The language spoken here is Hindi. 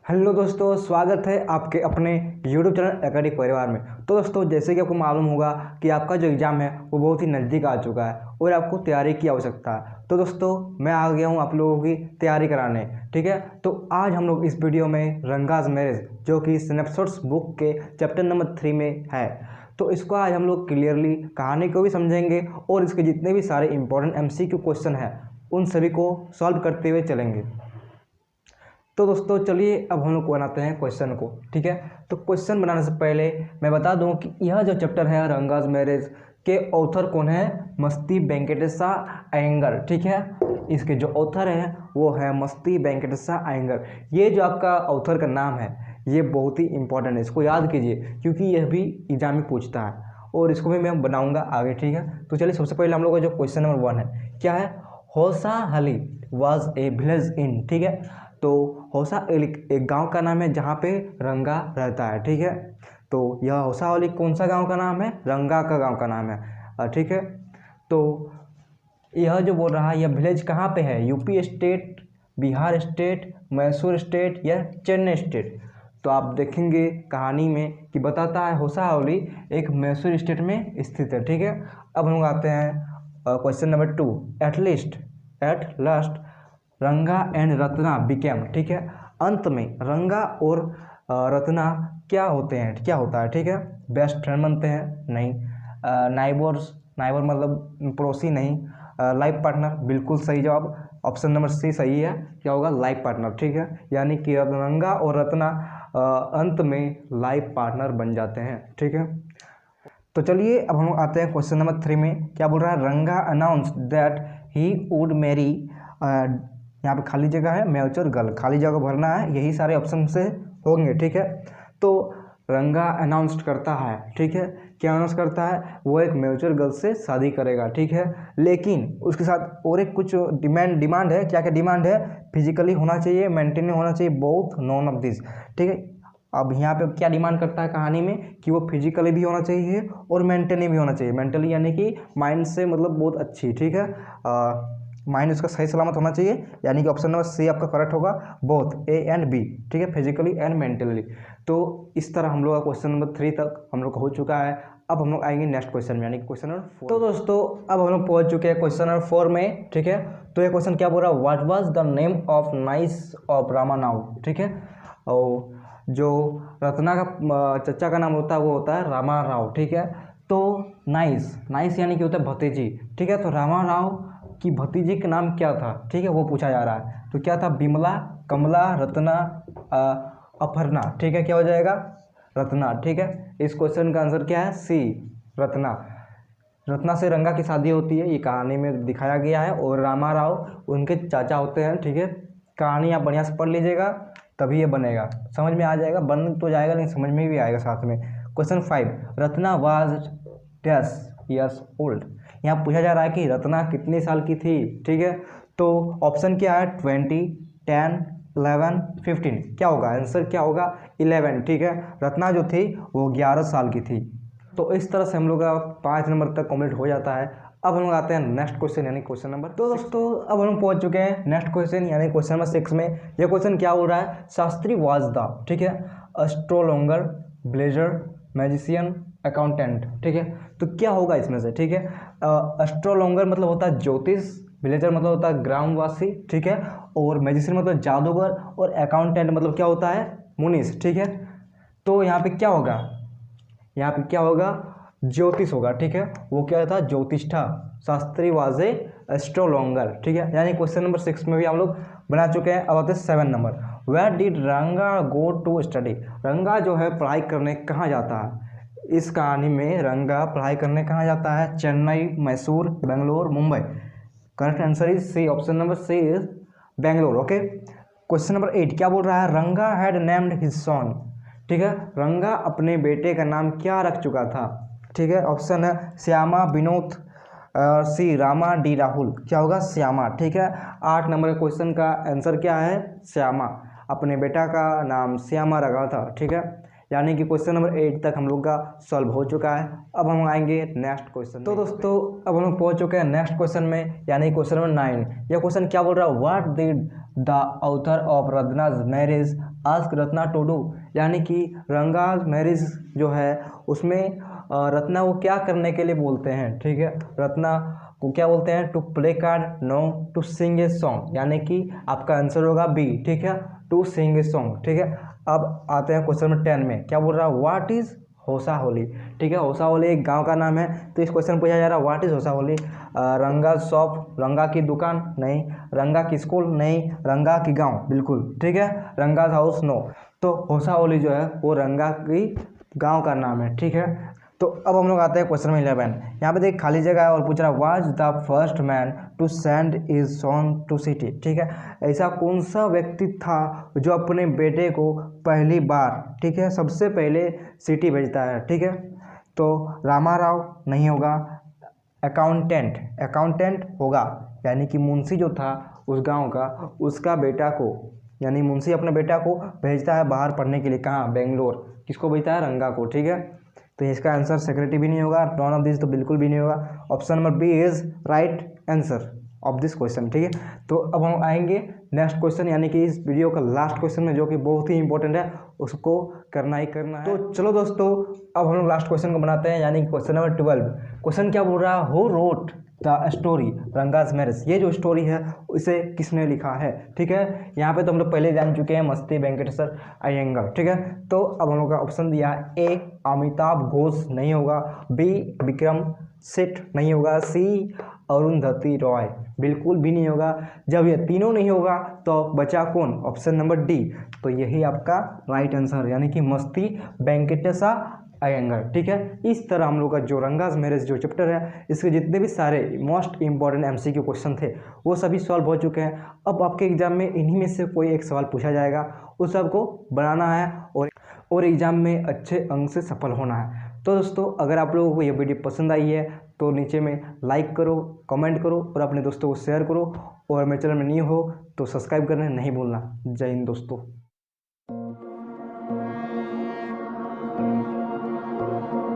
हेलो दोस्तों, स्वागत है आपके अपने YouTube चैनल एकेडमिक परिवार में। तो दोस्तों, जैसे कि आपको मालूम होगा कि आपका जो एग्ज़ाम है वो बहुत ही नज़दीक आ चुका है और आपको तैयारी की आवश्यकता है। तो दोस्तों, मैं आ गया हूँ आप लोगों की तैयारी कराने। ठीक है, तो आज हम लोग इस वीडियो में रंगाज मैरिज जो कि स्नैपशॉट्स बुक के चैप्टर नंबर 3 में है, तो इसको आज हम लोग क्लियरली कहानी को भी समझेंगे और इसके जितने भी सारे इंपॉर्टेंट MCQ क्वेश्चन हैं उन सभी को सॉल्व करते हुए चलेंगे। तो दोस्तों चलिए अब हम लोग बनाते हैं क्वेश्चन को। ठीक है, तो क्वेश्चन बनाने से पहले मैं बता दूं कि यह जो चैप्टर है रंगाज मैरिज के ऑथर कौन है? मस्ती वेंकटेशा अयंगर। ठीक है, इसके जो ऑथर है वो है मस्ती वेंकटेशा अयंगर। ये जो आपका ऑथर का नाम है ये बहुत ही इंपॉर्टेंट है, इसको याद कीजिए क्योंकि यह भी एग्जाम में पूछता है और इसको भी मैं बनाऊंगा आगे। ठीक है, तो चलिए सबसे पहले हम लोग का जो क्वेश्चन नंबर 1 है क्या है? होसाहली वॉज ए विलेज इन। ठीक है, तो होसाहली एक गांव का नाम है जहाँ पे रंगा रहता है। ठीक है, तो यह होसाहली कौन सा गांव का नाम है? रंगा का गांव का नाम है। ठीक है, तो यह जो बोल रहा है यह विलेज कहाँ पे है? UP state, Bihar state, Mysore state या चेन्नई स्टेट? तो आप देखेंगे कहानी में कि बताता है होसाहली एक मैसूर स्टेट में स्थित है। ठीक है, अब हम लोग आते हैं क्वेश्चन नंबर 2। एट लास्ट रंगा एंड रत्ना बिकेम। ठीक है, अंत में रंगा और रत्ना क्या होते हैं, क्या होता है? ठीक है, बेस्ट फ्रेंड बनते हैं? नहीं। नाइबर मतलब पड़ोसी? नहीं। Life partner? बिल्कुल सही जवाब, ऑप्शन नंबर सी सही है। क्या होगा? Life partner. ठीक है, यानी कि रंगा और रत्ना अंत में लाइफ पार्टनर बन जाते हैं। ठीक है, तो चलिए अब हम आते हैं क्वेश्चन नंबर 3 में। क्या बोल रहा है? Ranga announce that he would marry, यहाँ पे खाली जगह है, मैच्योर गर्ल, खाली जगह भरना है, यही सारे ऑप्शन से होंगे। ठीक है, तो रंगा अनाउंस करता है। ठीक है, क्या अनाउंस करता है? वो एक मैच्योर गर्ल से शादी करेगा। ठीक है, लेकिन उसके साथ और एक कुछ डिमांड है। क्या क्या डिमांड है? फिजिकली होना चाहिए, मेंटेनिंग होना चाहिए, बोथ नॉन ऑफ दिस। ठीक है, अब यहाँ पे क्या डिमांड करता है कहानी में कि वो फिजिकली भी होना चाहिए और मेंटली भी होना चाहिए। मेंटली यानी कि माइंड से, मतलब बहुत अच्छी। ठीक है, माइंड उसका सही सलामत होना चाहिए, यानी कि ऑप्शन नंबर सी आपका करेक्ट होगा, बोथ ए एंड बी। ठीक है, फिजिकली एंड मेंटली। तो इस तरह हम लोग का क्वेश्चन नंबर 3 तक हम लोग का हो चुका है। अब हम लोग आएंगे नेक्स्ट क्वेश्चन में, यानी कि क्वेश्चन नंबर 4। तो दोस्तों अब हम लोग पहुंच चुके हैं क्वेश्चन नंबर 4 में। ठीक है, तो ये क्वेश्चन क्या बोल रहा है? What was the name of niece of Ramanav. ठीक है, और जो रत्ना का चचा का नाम होता है वो होता है रामा राव। ठीक है, तो नाइस यानी कि होता है भतीजी। ठीक है, तो रामा राव की भतीजी का नाम क्या था? ठीक है, वो पूछा जा रहा है। तो क्या था? बिमला, कमला, रत्ना, अपर्णा। ठीक है, क्या हो जाएगा? रत्ना। ठीक है, इस क्वेश्चन का आंसर क्या है? सी, रत्ना। रत्ना से रंगा की शादी होती है, ये कहानी में दिखाया गया है, और रामा राव उनके चाचा होते हैं। ठीक है, कहानी आप बढ़िया से पढ़ लीजिएगा तभी ये बनेगा, समझ में आ जाएगा। बन तो जाएगा लेकिन समझ में भी आएगा साथ में। Question 5, Ratna was 10 years old. यहाँ पूछा जा रहा है कि रत्ना कितने साल की थी। ठीक है, तो ऑप्शन क्या है? 20, 10, 11, 15। क्या होगा आंसर? क्या होगा? 11। ठीक है, रत्ना जो थी वो 11 साल की थी। तो इस तरह से हम लोग का 5 नंबर तक कंप्लीट हो जाता है। अब हम लोग आते हैं नेक्स्ट क्वेश्चन, यानी क्वेश्चन नंबर। तो दोस्तों अब हम लोग पहुंच चुके हैं नेक्स्ट क्वेश्चन, यानी क्वेश्चन नंबर 6 में। यह क्वेश्चन क्या हो रहा है? शास्त्री वाज द, ठीक है, एस्ट्रोलॉगर, ब्लेजर, मैजिशियन, अकाउंटेंट। ठीक है, तो क्या होगा इसमें से? ठीक है, एस्ट्रोलॉगर मतलब होता है ज्योतिष, विलेजर मतलब होता है ग्रामवासी। ठीक है, और मैजिशियन मतलब जादूगर, और अकाउंटेंट मतलब क्या होता है? मुनीस। ठीक है, तो यहाँ पे क्या होगा? यहाँ पे क्या होगा? ज्योतिष होगा। ठीक है, वो क्या था? ज्योतिष था। Shastri was a astrologer. ठीक है, यानी क्वेश्चन नंबर 6 में भी हम लोग बना चुके हैं। अब आते हैं 7 नंबर। वेयर डिड रंगा गो टू स्टडी। रंगा जो है पढ़ाई करने कहाँ जाता है? इस कहानी में रंगा पढ़ाई करने कहाँ जाता है? Chennai, Mysore, Bangalore, Mumbai. Correct answer is C, option number C is Bangalore. Okay, question number 8 क्या बोल रहा है? रंगा हैड नेम्ड हिज सन। ठीक है, रंगा अपने बेटे का नाम क्या रख चुका था? ठीक है, ऑप्शन है श्यामा, विनोद, सी रामा, डी राहुल। क्या होगा? श्यामा। ठीक है, 8 नंबर के क्वेश्चन का आंसर क्या है? श्यामा। अपने बेटा का नाम श्यामा रखा था। ठीक है, यानी कि क्वेश्चन नंबर 8 तक हम लोग का सॉल्व हो चुका है। अब हम आएंगे नेक्स्ट क्वेश्चन। तो दोस्तों अब हम लोग पहुंच चुके हैं नेक्स्ट क्वेश्चन में, यानी क्वेश्चन नंबर 9। यह क्वेश्चन क्या बोल रहा है? What did the author of Ratna's marriage ask Ratna to do, यानी कि रंगाज मैरिज जो है उसमें रत्ना को क्या करने के लिए बोलते हैं, ठीक है। रत्ना को क्या बोलते हैं, to play card, no, to sing a song, यानी कि आपका आंसर होगा बी, ठीक है, टू सिंग ए सॉन्ग, ठीक है। अब आते हैं क्वेश्चन नंबर 10 में, क्या बोल रहा है, व्हाट इज होसा होली, ठीक है। होसा होली एक गांव का नाम है। तो इस क्वेश्चन पूछा जा रहा है व्हाट इज होसा होली। रंगा शॉप, रंगा की दुकान नहीं, रंगा की स्कूल नहीं, रंगा की गांव बिल्कुल, ठीक है, रंगा हाउस नो। तो होसा होली जो है वो रंगा की गांव का नाम है, ठीक है। तो अब हम लोग आते हैं क्वेश्चन नंबर 11। यहाँ पे देख खाली जगह है और पूछ रहा है was the first man to send his son to city, ठीक है। ऐसा कौन सा व्यक्ति था जो अपने बेटे को पहली बार, ठीक है, सबसे पहले सिटी भेजता है, ठीक है। तो रामा राव नहीं होगा, अकाउंटेंट होगा, यानी कि मुंशी जो था उस गांव का, उसका बेटा को, यानी मुंशी अपने बेटा को भेजता है बाहर पढ़ने के लिए, कहाँ, बेंगलोर। किसको भेजता है, रंगा को, ठीक है। तो इसका आंसर सेक्रेटरी भी नहीं होगा, नॉन ऑफ दिस तो बिल्कुल भी नहीं होगा। Option number B is right answer of this question, ठीक है। तो अब हम आएंगे नेक्स्ट क्वेश्चन, यानी कि इस वीडियो का लास्ट क्वेश्चन में, जो कि बहुत ही इंपॉर्टेंट है, उसको करना ही करना है। तो चलो दोस्तों, अब हम लोग लास्ट क्वेश्चन को बनाते हैं, यानी कि क्वेश्चन नंबर 12। क्वेश्चन क्या बोल रहा है, who wrote the story Ranga's marriage, ये जो स्टोरी है इसे किसने लिखा है, ठीक है। यहाँ पे तो हम लोग पहले जान चुके हैं, मस्ती वेंकटेश्वर अयंगर, ठीक है। तो अब हम लोग का ऑप्शन दिया, ए अमिताभ घोष नहीं होगा, बी विक्रम सेठ नहीं होगा, सी अरुंधति रॉय बिल्कुल भी नहीं होगा। जब ये तीनों नहीं होगा तो बचा कौन, ऑप्शन नंबर डी। तो यही आपका राइट आंसर, यानी कि मस्ती वेंकटेशा अयंगर, ठीक है। इस तरह हम लोग का जो रंगाज मैरिज जो चैप्टर है, इसके जितने भी सारे मोस्ट इंपॉर्टेंट एमसीक्यू क्वेश्चन थे वो सभी सॉल्व हो चुके हैं। अब आपके एग्जाम में इन्हीं में से कोई एक सवाल पूछा जाएगा, उस सबको बनाना है और एग्जाम में अच्छे अंक से सफल होना है। तो दोस्तों, अगर आप लोगों को ये वीडियो पसंद आई है तो नीचे में लाइक करो, कमेंट करो और अपने दोस्तों को शेयर करो, और मेरे चैनल में न्यू हो तो सब्सक्राइब करना नहीं भूलना। जय हिंद दोस्तों।